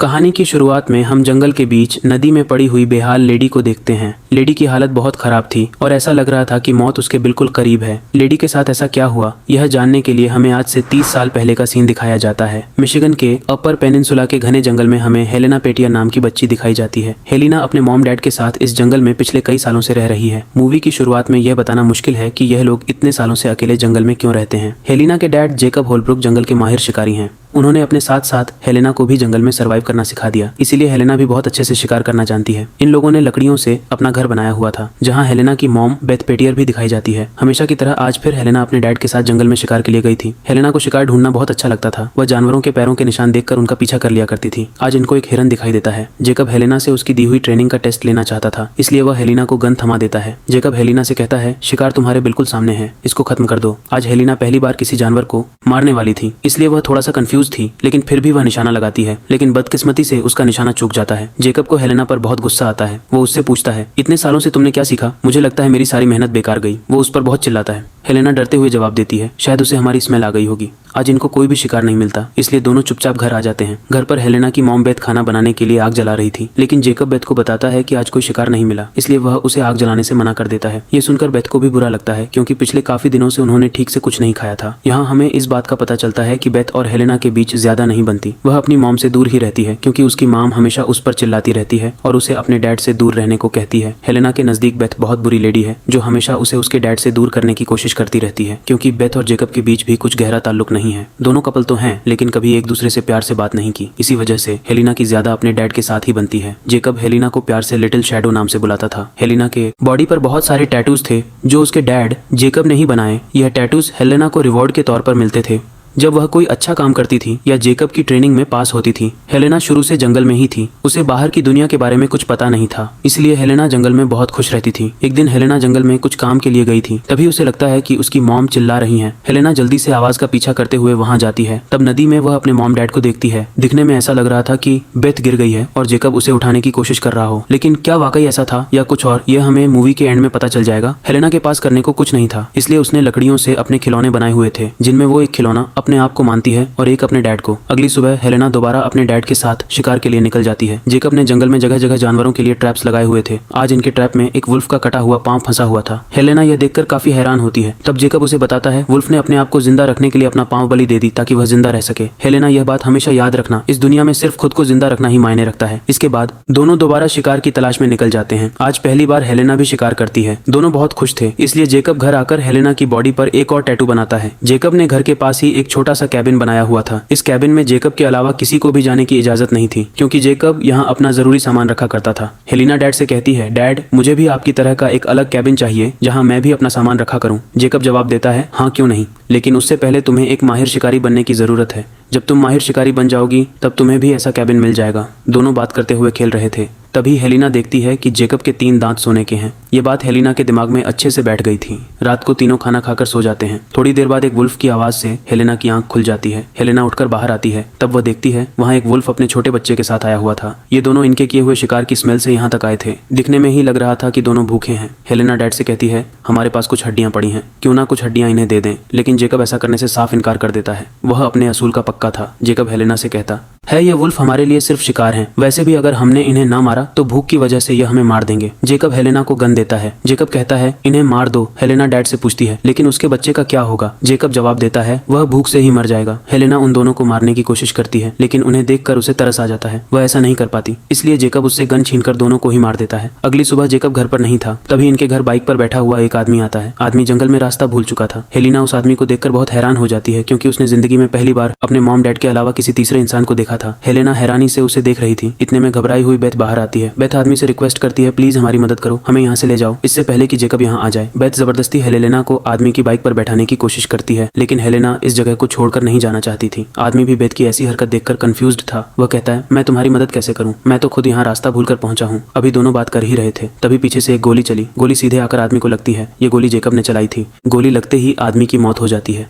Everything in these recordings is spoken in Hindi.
कहानी की शुरुआत में हम जंगल के बीच नदी में पड़ी हुई बेहाल लेडी को देखते हैं। लेडी की हालत बहुत खराब थी और ऐसा लग रहा था कि मौत उसके बिल्कुल करीब है। लेडी के साथ ऐसा क्या हुआ, यह जानने के लिए हमें आज से 30 साल पहले का सीन दिखाया जाता है। मिशिगन के अपर पेनिनसुला के घने जंगल में हमें हेलेना पेटियर नाम की बच्ची दिखाई जाती है। हेलेना अपने मॉम डैड के साथ इस जंगल में पिछले कई सालों से रह रही है। मूवी की शुरुआत में यह बताना मुश्किल है कि यह लोग इतने सालों से अकेले जंगल में क्यों रहते हैं। हेलेना के डैड जेकब होलब्रुक जंगल के माहिर शिकारी हैं। उन्होंने अपने साथ साथ हेलेना को भी जंगल में सरवाइव करना सिखा दिया, इसीलिए हेलेना भी बहुत अच्छे से शिकार करना जानती है। इन लोगों ने लकड़ियों से अपना घर बनाया हुआ था, जहां हेलेना की मॉम बेथ पेटियर भी दिखाई जाती है। हमेशा की तरह आज फिर हेलेना अपने डैड के साथ जंगल में शिकार के लिए गई थी। हेलेना को शिकार ढूंढना बहुत अच्छा लगता था। वह जानवरों के पैरों के निशान देखकर उनका पीछा कर लिया करती थी। आज इनको एक हिरन दिखाई देता है। जेकब हेलेना से उसकी दी हुई ट्रेनिंग का टेस्ट लेना चाहता था, इसलिए वह हेलेना को गन थमा देता है। जेकब हेलेना से कहता है, शिकार तुम्हारे बिल्कुल सामने है, इसको खत्म कर दो। आज हेलेना पहली बार किसी जानवर को मारने वाली थी, इसलिए वह थोड़ा सा कंफ्यूज थी, लेकिन फिर भी वह निशाना लगाती है। लेकिन बदकिस्मती से उसका निशाना चूक जाता है। जेकब को हेलेना पर बहुत गुस्सा आता है। वो उससे पूछता है, इतने सालों से तुमने क्या सीखा? मुझे लगता है मेरी सारी मेहनत बेकार गई। वो उस पर बहुत चिल्लाता है। हेलेना डरते हुए जवाब देती है, शायद उसे हमारी स्मेल आ गई होगी। आज इनको कोई भी शिकार नहीं मिलता, इसलिए दोनों चुपचाप घर आ जाते हैं। घर पर हेलेना की मॉम बेथ खाना बनाने के लिए आग जला रही थी, लेकिन जेकब बेथ को बताता है कि आज कोई शिकार नहीं मिला, इसलिए वह उसे आग जलाने से मना कर देता है। ये सुनकर बेथ को भी बुरा लगता है, क्योंकि पिछले काफी दिनों से उन्होंने ठीक से कुछ नहीं खाया था। यहाँ हमें इस बात का पता चलता है कि बेथ और हेलेना के बीच ज्यादा नहीं बनती। वह अपनी मॉम से दूर ही रहती है, क्योंकि उसकी मॉम हमेशा उस पर चिल्लाती रहती है और उसे अपने डैड से दूर रहने को कहती है। हेलेना के नजदीक बेथ बहुत बुरी लेडी है, जो हमेशा उसे उसके डैड से दूर करने की कोशिश करती रहती है, क्योंकि बेथ और जेकब के बीच भी कुछ गहरा ताल्लुक नहीं है। दोनों कपल तो हैं, लेकिन कभी एक दूसरे से प्यार से बात नहीं की। इसी वजह से हेलेना की ज्यादा अपने डैड के साथ ही बनती है। जेकब हेलेना को प्यार से लिटिल शैडो नाम से बुलाता था। हेलेना के बॉडी पर बहुत सारे टैटूज थे, जो उसके डैड जेकब ने ही बनाए। यह टैटूज हेलेना को रिवॉर्ड के तौर पर मिलते थे जब वह कोई अच्छा काम करती थी या जेकब की ट्रेनिंग में पास होती थी। हेलेना शुरू से जंगल में ही थी। उसे बाहर की दुनिया के बारे में कुछ पता नहीं था, इसलिए हेलेना जंगल में बहुत खुश रहती थी। एक दिन हेलेना जंगल में कुछ काम के लिए गई थी। तभी उसे लगता है कि उसकी मॉम चिल्ला रही है। हेलेना जल्दी से आवाज का पीछा करते हुए वहां जाती है। तब नदी में वह अपने मॉम डैड को देखती है। दिखने में ऐसा लग रहा था कि बेथ गिर गई है और जेकब उसे उठाने की कोशिश कर रहा हो, लेकिन क्या वाकई ऐसा था या कुछ और, यह हमें मूवी के एंड में पता चल जाएगा। हेलेना के पास करने को कुछ नहीं था, इसलिए उसने लकड़ियों से अपने खिलौने बनाए हुए थे, जिनमें वो एक खिलौना अपने आप को मानती है और एक अपने डैड को। अगली सुबह हेलेना दोबारा अपने डैड के साथ शिकार के लिए निकल जाती है। जेकब ने जंगल में जगह जगह जानवरों के लिए ट्रैप्स लगाए हुए थे। आज इनके ट्रैप में एक वुल्फ का कटा हुआ पांव फंसा हुआ था। हेलेना यह देखकर काफी हैरान होती है। तब जेकब उसे बताता है, वुल्फ ने अपने आप को जिंदा रखने के लिए अपना पांव बलि दे दी ताकि वह जिंदा रह सके। हेलेना, यह बात हमेशा याद रखना, इस दुनिया में सिर्फ खुद को जिंदा रखना ही मायने रखता है। इसके बाद दोनों दोबारा शिकार की तलाश में निकल जाते हैं। आज पहली बार हेलेना भी शिकार करती है। दोनों बहुत खुश थे, इसलिए जेकब घर आकर हेलेना की बॉडी पर एक और टैटू बनाता है। जेकब ने घर के पास ही एक छोटा सा कैबिन बनाया हुआ था। इस कैबिन में जेकब के अलावा किसी को भी जाने की इजाजत नहीं थी, क्योंकि जेकब यहाँ अपना जरूरी सामान रखा करता था। हेलेना डैड से कहती है, डैड मुझे भी आपकी तरह का एक अलग कैबिन चाहिए, जहाँ मैं भी अपना सामान रखा करूँ। जेकब जवाब देता है, हाँ क्यों नहीं, लेकिन उससे पहले तुम्हें एक माहिर शिकारी बनने की जरूरत है। जब तुम माहिर शिकारी बन जाओगी तब तुम्हें भी ऐसा कैबिन मिल जाएगा। दोनों बात करते हुए खेल रहे थे। तभी हेलेना देखती है कि जेकब के 3 दांत सोने के हैं। ये बात हेलेना के दिमाग में अच्छे से बैठ गई थी। रात को तीनों खाना खाकर सो जाते हैं। थोड़ी देर बाद एक वुल्फ की आवाज से हेलेना की आंख खुल जाती है। हेलेना उठकर बाहर आती है। तब वह देखती है वहाँ एक वुल्फ अपने छोटे बच्चे के साथ आया हुआ था। ये दोनों इनके किए हुए शिकार की स्मेल से यहाँ तक आए थे। दिखने में ही लग रहा था कि दोनों भूखे हैं। हेलेना डैड से कहती है, हमारे पास कुछ हड्डियां पड़ी हैं, क्यों ना कुछ हड्डियां इन्हें दे दें। लेकिन जेकब ऐसा करने से साफ इनकार कर देता है। वह अपने असूल का पक्का था। जेकब हेलेना से कहता है, ये वुल्फ हमारे लिए सिर्फ शिकार हैं। वैसे भी अगर हमने इन्हें ना मारा तो भूख की वजह से यह हमें मार देंगे। जेकब हेलेना को गन देता है। जेकब कहता है, इन्हें मार दो। हेलेना डैड से पूछती है, लेकिन उसके बच्चे का क्या होगा? जेकब जवाब देता है, वह भूख से ही मर जाएगा। हेलेना उन दोनों को मारने की कोशिश करती है, लेकिन उन्हें देखकर उसे तरस आ जाता है। वह ऐसा नहीं कर पाती, इसलिए जेकब उससे गन छीनकर दोनों को ही मार देता है। अगली सुबह जेकब घर पर नहीं था। तभी इनके घर बाइक पर बैठा हुआ एक आदमी आता है। आदमी जंगल में रास्ता भूल चुका था। हेलेना उस आदमी को देखकर बहुत हैरान हो जाती है, क्योंकि उसने जिंदगी में पहली बार अपने मॉम डैड के अलावा किसी तीसरे इंसान को देखा था। हेलेना हैरानी से उसे देख रही थी। इतने में घबराई हुई बेथ बाहर आती है। बेथ आदमी से रिक्वेस्ट करती है, प्लीज हमारी मदद करो, हमें यहाँ से ले जाओ, इससे पहले कि जेकब यहाँ आ जाए। बेथ जबरदस्ती हेलेना को आदमी की बाइक पर बैठाने की कोशिश करती है, लेकिन हेलेना इस जगह को छोड़कर नहीं जाना चाहती थी। आदमी भी बेथ की ऐसी हरकत देखकर कंफ्यूज्ड था। वह कहता है, मैं तुम्हारी मदद कैसे करूँ, मैं तो खुद यहाँ रास्ता भूल कर पहुंचा हूँ। अभी दोनों बात कर ही रहे थे, तभी पीछे से एक गोली चली। गोली सीधे आकर आदमी को लगती है। ये गोली जेकब ने चलाई थी। गोली लगते ही आदमी की मौत हो जाती है।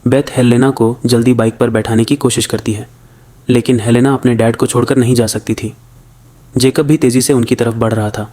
बेथ हेलेना को जल्दी बाइक पर बैठाने की कोशिश करती है, लेकिन हेलेना अपने डैड को छोड़कर नहीं जा सकती थी। जेकब भी तेजी से उनकी तरफ बढ़ रहा था।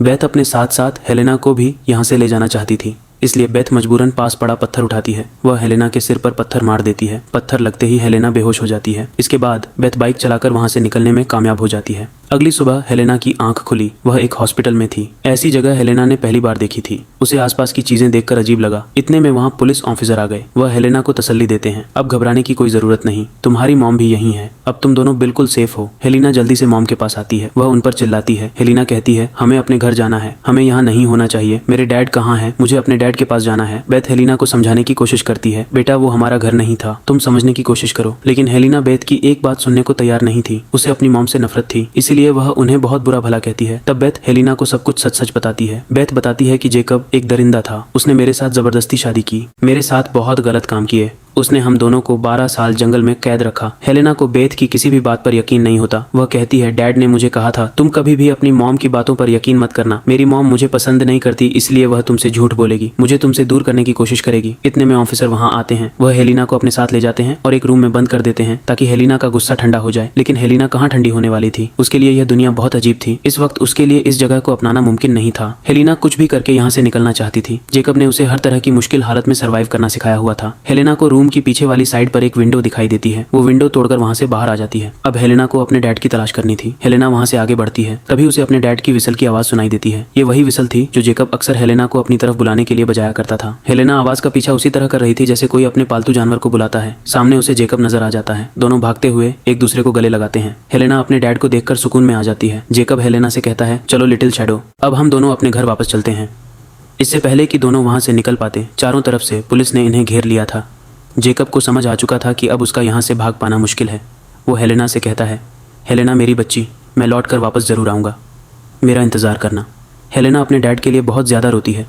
बेथ अपने साथ साथ हेलेना को भी यहाँ से ले जाना चाहती थी, इसलिए बेथ मजबूरन पास पड़ा पत्थर उठाती है। वह हेलेना के सिर पर पत्थर मार देती है। पत्थर लगते ही हेलेना बेहोश हो जाती है। इसके बाद बेथ बाइक चलाकर वहां से निकलने में कामयाब हो जाती है। अगली सुबह हेलेना की आंख खुली। वह एक हॉस्पिटल में थी। ऐसी जगह हेलेना ने पहली बार देखी थी। उसे आसपास की चीजें देखकर अजीब लगा। इतने में वहां पुलिस ऑफिसर आ गए। वह हेलेना को तसल्ली देते हैं, अब घबराने की कोई जरूरत नहीं, तुम्हारी मॉम भी यहीं है, अब तुम दोनों बिल्कुल सेफ हो। हेलेना जल्दी से मॉम के पास आती है। वह उन पर चिल्लाती है। हेलेना कहती है, हमें अपने घर जाना है, हमें यहाँ नहीं होना चाहिए, मेरे डैड कहाँ है, मुझे अपने डैड के पास जाना है। बेथ हेलेना को समझाने की कोशिश करती है, बेटा वो हमारा घर नहीं था, तुम समझने की कोशिश करो। लेकिन हेलेना बेथ की एक बात सुनने को तैयार नहीं थी। उसे अपनी मॉम से नफरत थी, इसीलिए वह उन्हें बहुत बुरा भला कहती है। तब बेथ हेलेना को सब कुछ सच सच बताती है। बेथ बताती है कि जेकब एक दरिंदा था, उसने मेरे साथ जबरदस्ती शादी की, मेरे साथ बहुत गलत काम किए, उसने हम दोनों को 12 साल जंगल में कैद रखा। हेलेना को बेथ की किसी भी बात पर यकीन नहीं होता। वह कहती है, डैड ने मुझे कहा था तुम कभी भी अपनी मॉम की बातों पर यकीन मत करना, मेरी मॉम मुझे पसंद नहीं करती, इसलिए वह तुमसे झूठ बोलेगी, मुझे तुमसे दूर करने की कोशिश करेगी। इतने में ऑफिसर वहां आते हैं। वह हेलेना को अपने साथ ले जाते हैं और एक रूम में बंद कर देते हैं ताकि हेलेना का गुस्सा ठंडा हो जाए। लेकिन हेलेना कहाँ ठंडी होने वाली थी, उसके लिए यह दुनिया बहुत अजीब थी। इस वक्त उसके लिए इस जगह को अपनाना मुमकिन नहीं था। हेलेना कुछ भी करके यहाँ से निकलना चाहती थी। जेकब ने उसे हर तरह की मुश्किल हालत में सर्वाइव करना सिखाया हुआ था। हेलेना को रूम की पीछे वाली साइड पर एक विंडो दिखाई देती है। वो विंडो तोड़कर वहां से बाहर आ जाती है। अब हेलेना को अपने डैड की तलाश करनी थी। हेलेना वहां से आगे बढ़ती है, तभी उसे अपने डैड की विसल की आवाज सुनाई देती है। ये वही विसल थी जो जेकब अक्सर हेलेना को अपनी तरफ बुलाने के लिए बजाया करता था। हेलेना आवाज का पीछा उसी तरह कर रही थी जैसे कोई अपने पालतू जानवर को बुलाता है। सामने उसे जेकब नजर आ जाता है। दोनों भागते हुए एक दूसरे को गले लगाते हैं। हेलेना अपने डैड को देखकर सुकून में आ जाती है। जेकब हेलेना से कहता है, चलो लिटिल शैडो, अब हम दोनों अपने घर वापस चलते हैं। इससे पहले कि दोनों वहां से निकल पाते, चारों तरफ से पुलिस ने इन्हें घेर लिया था। जेकब को समझ आ चुका था कि अब उसका यहाँ से भाग पाना मुश्किल है। वो हेलेना से कहता है, हेलेना मेरी बच्ची, मैं लौट कर वापस ज़रूर आऊँगा, मेरा इंतज़ार करना। हेलेना अपने डैड के लिए बहुत ज़्यादा रोती है।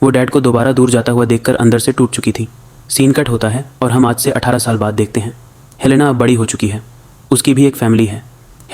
वो डैड को दोबारा दूर जाता हुआ देखकर अंदर से टूट चुकी थी। सीन कट होता है और हम आज से 18 साल बाद देखते हैं। हेलेना अब बड़ी हो चुकी है, उसकी भी एक फैमिली है।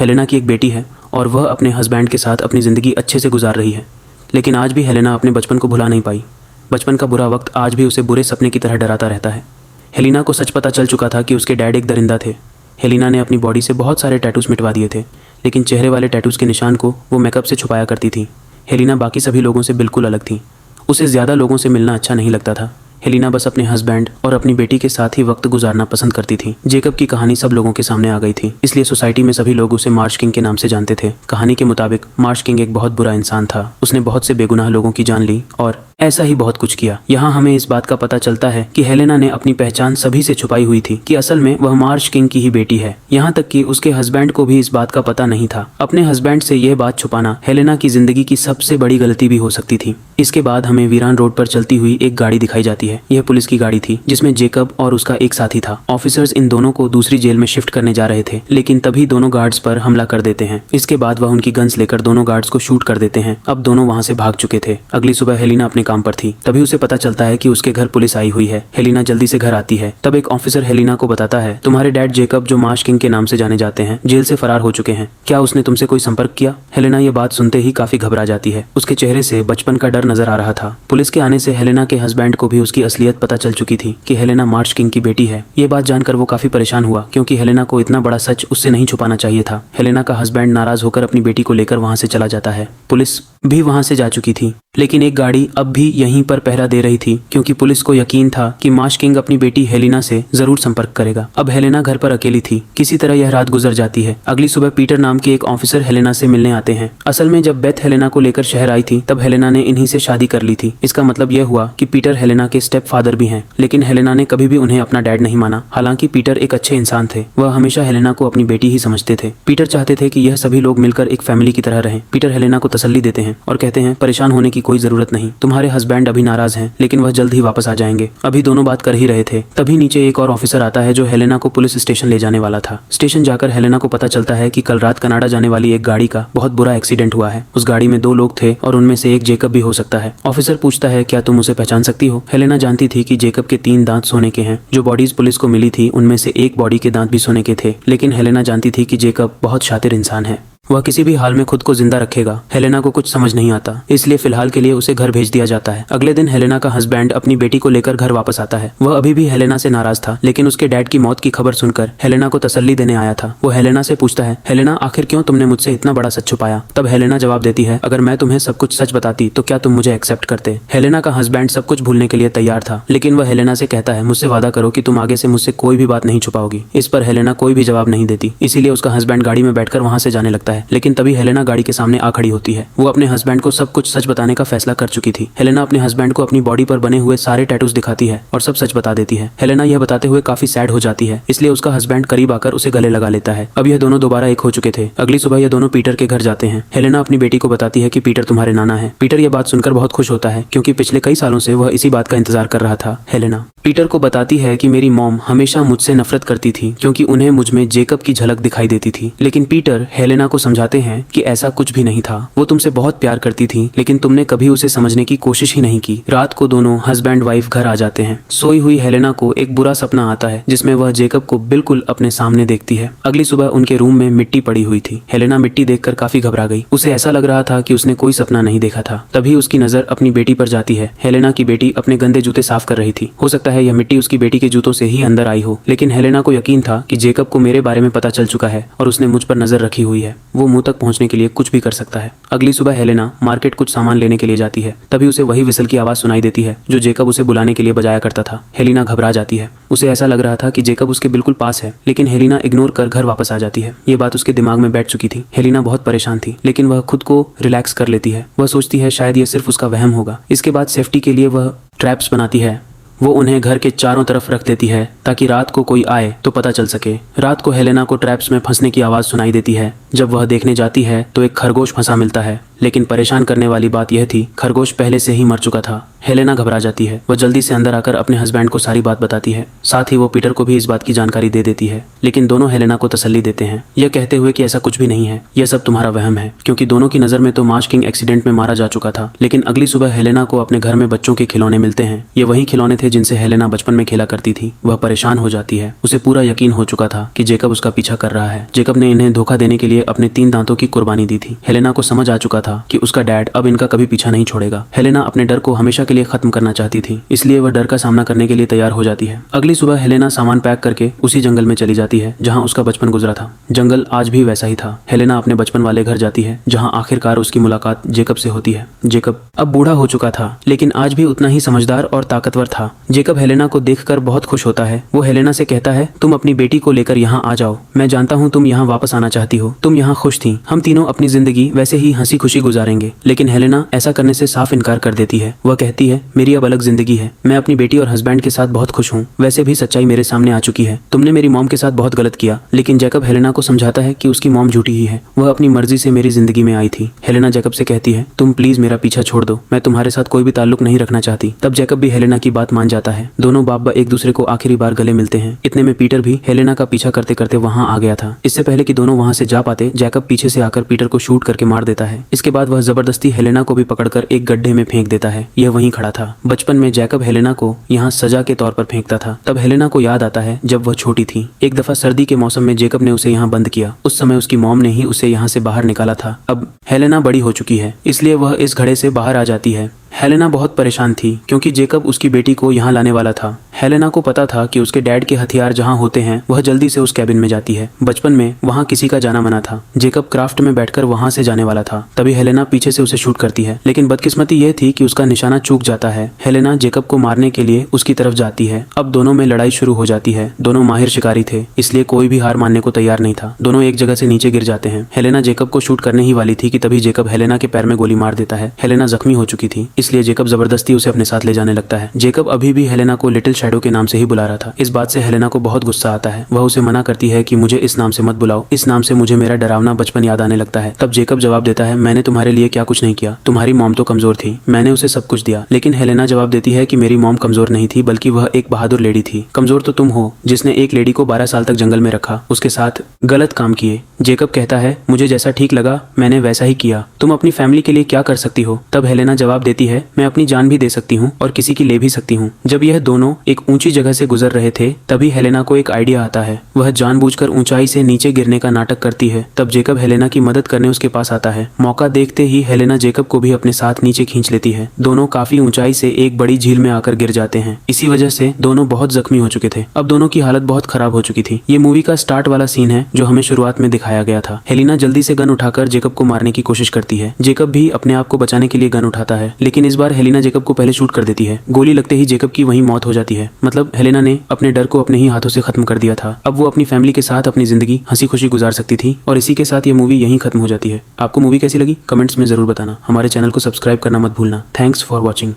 हेलेना की एक बेटी है और वह अपने हस्बैंड के साथ अपनी ज़िंदगी अच्छे से गुजार रही है। लेकिन आज भी हेलेना अपने बचपन को भुला नहीं पाई। बचपन का बुरा वक्त आज भी उसे बुरे सपने की तरह डराता रहता है। हेलेना को सच पता चल चुका था कि उसके डैड एक दरिंदा थे। हेलेना ने अपनी बॉडी से बहुत सारे टैटूज मिटवा दिए थे, लेकिन चेहरे वाले टैटूज के निशान को वो मेकअप से छुपाया करती थी। हेलेना बाकी सभी लोगों से बिल्कुल अलग थी। उसे ज़्यादा लोगों से मिलना अच्छा नहीं लगता था। हेलेना बस अपने हस्बैंड और अपनी बेटी के साथ ही वक्त गुजारना पसंद करती थी। जेकब की कहानी सब लोगों के सामने आ गई थी, इसलिए सोसाइटी में सभी लोग उसे मार्श किंग के नाम से जानते थे। कहानी के मुताबिक मार्श किंग एक बहुत बुरा इंसान था। उसने बहुत से बेगुनाह लोगों की जान ली और ऐसा ही बहुत कुछ किया। यहाँ हमें इस बात का पता चलता है कि हेलेना ने अपनी पहचान सभी से छुपाई हुई थी कि असल में वह मार्श किंग की ही बेटी है। यहाँ तक कि उसके हस्बैंड को भी इस बात का पता नहीं था। अपने हस्बैंड से यह बात छुपाना हेलेना की जिंदगी की सबसे बड़ी गलती भी हो सकती थी। इसके बाद हमें वीरान रोड पर चलती हुई एक गाड़ी दिखाई जाती है। यह पुलिस की गाड़ी थी जिसमें जेकब और उसका एक साथी था। ऑफिसर्स इन दोनों को दूसरी जेल में शिफ्ट करने जा रहे थे, लेकिन तभी दोनों गार्ड्स पर हमला कर देते हैं। इसके बाद वह उनकी गन्स लेकर दोनों गार्ड्स को शूट कर देते हैं। अब दोनों वहाँ से भाग चुके थे। अगली सुबह हेलेना अपने काम पर थी, तभी उसे पता चलता है कि उसके घर पुलिस आई हुई है। हेलेना जल्दी से घर आती है। तब एक ऑफिसर हेलेना को बताता है, तुम्हारे डैड जेकब, जो मार्श किंग के नाम से जाने जाते हैं, जेल से फरार हो चुके हैं। क्या उसने तुमसे कोई संपर्क किया? हेलेना ये बात सुनते ही काफी घबरा जाती है। उसके चेहरे से बचपन का डर नजर आ रहा था। पुलिस के आने से हेलेना के हस्बैंड को भी उसकी असलियत पता चल चुकी थी कि हेलेना मार्श किंग की बेटी है। ये बात जानकर वो काफी परेशान हुआ, क्योंकि हेलेना को इतना बड़ा सच उससे नहीं छुपाना चाहिए था। हेलेना का हस्बैंड नाराज होकर अपनी बेटी को लेकर वहां से चला जाता है। पुलिस भी वहां से जा चुकी थी, लेकिन एक गाड़ी अब भी यहीं पर पहरा दे रही थी, क्योंकि पुलिस को यकीन था कि मार्श किंग अपनी बेटी हेलेना से जरूर संपर्क करेगा। अब हेलेना घर पर अकेली थी। किसी तरह यह रात गुजर जाती है। अगली सुबह पीटर नाम के एक ऑफिसर हेलेना से मिलने आते हैं। असल में जब बेथ हेलेना को लेकर शहर आई थी, तब हेलेना ने इन्हीं से शादी कर ली थी। इसका मतलब यह हुआ कि पीटर हेलेना के स्टेप फादर भी हैं। लेकिन हेलेना ने कभी भी उन्हें अपना डैड नहीं माना। हालांकि पीटर एक अच्छे इंसान थे। वह हमेशा हेलेना को अपनी बेटी ही समझते थे। पीटर चाहते थे कि यह सभी लोग मिलकर एक फैमिली की तरह रहें। पीटर हेलेना को तसल्ली देते हैं और कहते हैं, परेशान होने की कोई जरूरत नहीं, तुम्हारे हस्बैंड अभी नाराज हैं, लेकिन वह जल्द ही वापस आ जाएंगे। अभी दोनों बात कर ही रहे थे, तभी नीचे एक और ऑफिसर आता है जो हेलेना को पुलिस स्टेशन ले जाने वाला था। स्टेशन जाकर हेलेना को पता चलता है कि कल रात कनाडा जाने वाली एक गाड़ी का बहुत बुरा एक्सीडेंट हुआ है। उस गाड़ी में 2 लोग थे और उनमें से एक जेकब भी हो सकता है। ऑफिसर पूछता है, क्या तुम उसे पहचान सकती हो? हेलेना जानती थी कि जेकब के 3 दांत सोने के हैं। जो बॉडीज पुलिस को मिली थी उनमें से एक बॉडी के दांत भी सोने के थे। लेकिन हेलेना जानती थी कि जेकब बहुत शातिर इंसान है। वह किसी भी हाल में खुद को जिंदा रखेगा। हेलेना को कुछ समझ नहीं आता, इसलिए फिलहाल के लिए उसे घर भेज दिया जाता है। अगले दिन हेलेना का हस्बैंड अपनी बेटी को लेकर घर वापस आता है। वह अभी भी हेलेना से नाराज था, लेकिन उसके डैड की मौत की खबर सुनकर हेलेना को तसल्ली देने आया था। वो हेलेना से पूछता है, हेलेना आखिर क्यों तुमने मुझसे इतना बड़ा सच छुपाया? तब हेलेना जवाब देती है, अगर मैं तुम्हें सब कुछ सच बताती तो क्या तुम मुझे एक्सेप्ट करते? हेलेना का हस्बैंड सब कुछ भूलने के लिए तैयार था, लेकिन वह हेलेना से कहता है, मुझसे वादा करो कि तुम आगे से मुझसे कोई भी बात नहीं छुपाओगी। इस पर हेलेना कोई भी जवाब नहीं देती, इसीलिए उसका हस्बैंड गाड़ी में बैठकर वहां से जाने लगता है। लेकिन तभी हेलेना गाड़ी के सामने आ खड़ी होती है। वो अपने हस्बैंड को सब कुछ सच बताने का फैसला कर चुकी थी। हेलेना अपने हस्बैंड को अपनी बॉडी पर बने हुए सारे टैटूज दिखाती है और सब सच बता देती है। हेलेना यह बताते हुए काफी सैड हो जाती है, इसलिए उसका हस्बैंड करीब आकर उसे गले लगा लेता है। अब यह दोनों दोबारा एक हो चुके थे। अगली सुबह यह दोनों पीटर के घर जाते हैं। हेलेना अपनी बेटी को बताती है कि पीटर तुम्हारे नाना है। पीटर यह बात सुनकर बहुत खुश होता है, क्योंकि पिछले कई सालों से वह इसी बात का इंतजार कर रहा था। हेलेना पीटर को बताती है कि मेरी मॉम हमेशा मुझसे नफरत करती थी, क्योंकि उन्हें मुझ में जेकब की झलक दिखाई देती थी। लेकिन पीटर हेलेना को समझाते हैं कि ऐसा कुछ भी नहीं था। वो तुमसे बहुत प्यार करती थी, लेकिन तुमने कभी उसे समझने की कोशिश ही नहीं की। रात को दोनों हस्बैंड वाइफ घर आ जाते हैं। सोई हुई हेलेना को एक बुरा सपना आता है, जिसमें वह जेकब को बिल्कुल अपने सामने देखती है। अगली सुबह उनके रूम में मिट्टी पड़ी हुई थी। हेलेना मिट्टी देखकर काफी घबरा गई। उसे ऐसा लग रहा था कि उसने कोई सपना नहीं देखा था। तभी उसकी नजर अपनी बेटी पर जाती है। हेलेना की बेटी अपने गंदे जूते साफ कर रही थी। हो सकता है यह मिट्टी उसकी बेटी के जूतों से ही अंदर आई हो, लेकिन हेलेना को यकीन था कि जेकब को मेरे बारे में पता चल चुका है और उसने मुझ पर नजर रखी हुई है। वो मुंह तक पहुंचने के लिए कुछ भी कर सकता है। अगली सुबह हेलेना मार्केट कुछ सामान लेने के लिए जाती है। तभी उसे वही विसल की आवाज सुनाई देती है जो जेकब उसे बुलाने के लिए बजाया करता था। हेलेना घबरा जाती है। उसे ऐसा लग रहा था कि जेकब उसके बिल्कुल पास है, लेकिन हेलेना इग्नोर कर घर वापस आ जाती है। ये बात उसके दिमाग में बैठ चुकी थी। हेलेना बहुत परेशान थी, लेकिन वह खुद को रिलैक्स कर लेती है। वह सोचती है शायद ये सिर्फ उसका वहम होगा। इसके बाद सेफ्टी के लिए वह ट्रैप्स बनाती है। वो उन्हें घर के चारों तरफ रख देती है ताकि रात को कोई आए तो पता चल सके। रात को हेलेना को ट्रैप्स में फंसने की आवाज़ सुनाई देती है। जब वह देखने जाती है तो एक खरगोश फंसा मिलता है, लेकिन परेशान करने वाली बात यह थी, खरगोश पहले से ही मर चुका था। हेलेना घबरा जाती है। वह जल्दी से अंदर आकर अपने हस्बैंड को सारी बात बताती है। साथ ही वो पीटर को भी इस बात की जानकारी दे देती है, लेकिन दोनों हेलेना को तसल्ली देते हैं, यह कहते हुए कि ऐसा कुछ भी नहीं है, यह सब तुम्हारा वहम है, क्योंकि दोनों की नज़र में तो मार्श किंग एक्सीडेंट में मारा जा चुका था। लेकिन अगली सुबह हेलेना को अपने घर में बच्चों के खिलौने मिलते हैं। ये वही खिलौने थे जिनसे हेलेना बचपन में खेला करती थी। वह परेशान हो जाती है। उसे पूरा यकीन हो चुका था कि जेकब उसका पीछा कर रहा है। जेकब ने इन्हें धोखा देने के लिए अपने 3 दांतों की कुर्बानी दी थी। हेलेना को समझ आ चुका था कि उसका डैड अब इनका कभी पीछा नहीं छोड़ेगा। हेलेना अपने डर को हमेशा के लिए खत्म करना चाहती थी, इसलिए वह डर का सामना करने के लिए तैयार हो जाती है। अगली सुबह हेलेना सामान पैक करके उसी जंगल में चली जाती है जहाँ उसका बचपन गुजरा था। जंगल आज भी वैसा ही था। हेलेना अपने बचपन वाले घर जाती है, जहाँ आखिरकार उसकी मुलाकात जेकब से होती है। जेकब अब बूढ़ा हो चुका था, लेकिन आज भी उतना ही समझदार और ताकतवर था। जेकब हेलेना को देखकर बहुत खुश होता है। वो हेलेना से कहता है, तुम अपनी बेटी को लेकर यहाँ आ जाओ। मैं जानता हूँ तुम यहाँ वापस आना चाहती हो। तुम यहाँ खुश थी। हम तीनों अपनी जिंदगी वैसे ही हंसी खुशी गुजारेंगे। लेकिन हेलेना ऐसा करने से साफ इनकार कर देती है। वह कहती है, मेरी अब अलग जिंदगी है। मैं अपनी बेटी और हस्बैंड के साथ बहुत खुश हूँ। वैसे भी सच्चाई मेरे सामने आ चुकी है। तुमने मेरी मॉम के साथ बहुत गलत किया। लेकिन जेकब हेलेना को समझाता है कि उसकी मॉम झूठी ही है। वह अपनी मर्जी से मेरी जिंदगी में आई थी। हेलेना जेकब से कहती है, तुम प्लीज मेरा पीछा छोड़ दो। मैं तुम्हारे साथ कोई भी ताल्लुक नहीं रखना चाहती। तब जेकब भी हेलेना की बात मान जाता है। दोनों बाप एक दूसरे को आखिरी बार गले मिलते हैं। इतने में पीटर भी हेलेना का पीछा करते करते वहां आ गया था। इससे पहले कि दोनों वहां से जा पाते, जेकब पीछे से आकर पीटर को शूट करके मार देता है। इसके बाद वह जबरदस्ती हेलेना को भी पकड़कर एक गड्ढे में फेंक देता है। यह वहीं खड़ा था। बचपन में जेकब हेलेना को यहाँ सजा के तौर पर फेंकता था। तब हेलेना को याद आता है जब वह छोटी थी। एक दफा सर्दी के मौसम में जेकब ने उसे यहाँ बंद किया। उस समय उसकी मॉम ने ही उसे यहाँ से बाहर निकाला था। अब हेलेना बड़ी हो चुकी है, इसलिए वह इस घड़े से बाहर आ जाती है। हेलेना बहुत परेशान थी, क्योंकि जेकब उसकी बेटी को यहाँ लाने वाला था। हेलेना को पता था कि उसके डैड के हथियार जहाँ होते हैं, वह जल्दी से उस कैबिन में जाती है। बचपन में वहाँ किसी का जाना मना था। जेकब क्राफ्ट में बैठकर वहाँ से जाने वाला था। तभी हेलेना पीछे से उसे शूट करती है, लेकिन बदकिस्मती यह थी कि उसका निशाना चूक जाता है। हेलेना जेकब को मारने के लिए उसकी तरफ जाती है। अब दोनों में लड़ाई शुरू हो जाती है। दोनों माहिर शिकारी थे, इसलिए कोई भी हार मानने को तैयार नहीं था। दोनों एक जगह से नीचे गिर जाते हैं। हेलेना जेकब को शूट करने ही वाली थी कि तभी जेकब हेलेना के पैर में गोली मार देता है। हेलेना जख्मी हो चुकी थी, इसलिए जेकब जबरदस्ती उसे अपने साथ ले जाने लगता है। जेकब अभी भी हेलेना को लिटिल शैडो के नाम से ही बुला रहा था। इस बात से हेलेना को बहुत गुस्सा आता है। वह उसे मना करती है कि मुझे इस नाम से मत बुलाओ। इस नाम से मुझे मेरा डरावना बचपन याद आने लगता है। तब जेकब जवाब देता है, मैंने तुम्हारे लिए क्या कुछ नहीं किया। तुम्हारी मॉम तो कमजोर थी, मैंने उसे सब कुछ दिया। लेकिन हेलेना जवाब देती है कि मेरी मॉम कमजोर नहीं थी, बल्कि वह एक बहादुर लेडी थी। कमजोर तो तुम हो, जिसने एक लेडी को 12 साल तक जंगल में रखा, उसके साथ गलत काम किए। जेकब कहता है, मुझे जैसा ठीक लगा मैंने वैसा ही किया। तुम अपनी फैमिली के लिए क्या कर सकती हो। तब हेलेना जवाब देती है है, मैं अपनी जान भी दे सकती हूँ और किसी की ले भी सकती हूँ। जब यह दोनों एक ऊंची जगह से गुजर रहे थे तभी हेलेना को एक आइडिया आता है। वह जानबूझकर ऊंचाई से नीचे गिरने का नाटक करती है। तब जेकब हेलेना की मदद करने उसके पास आता है। मौका देखते ही हेलेना जेकब को भी अपने साथ नीचे खींच लेती है। दोनों काफी ऊंचाई से एक बड़ी झील में आकर गिर जाते हैं। इसी वजह से दोनों बहुत जख्मी हो चुके थे। अब दोनों की हालत बहुत खराब हो चुकी थी। ये मूवी का स्टार्ट वाला सीन है जो हमें शुरुआत में दिखाया गया था। हेलेना जल्दी से गन उठाकर जेकब को मारने की कोशिश करती है। जेकब भी अपने आप को बचाने के लिए गन उठाता है, लेकिन इस बार हेलेना जेकब को पहले शूट कर देती है। गोली लगते ही जेकब की वहीं मौत हो जाती है। मतलब हेलेना ने अपने डर को अपने ही हाथों से खत्म कर दिया था। अब वो अपनी फैमिली के साथ अपनी जिंदगी हंसी खुशी गुजार सकती थी। और इसी के साथ ये मूवी यहीं खत्म हो जाती है। आपको मूवी कैसी लगी कमेंट्स में जरूर बताना। हमारे चैनल को सब्सक्राइब करना मत भूलना। Thanks for watching.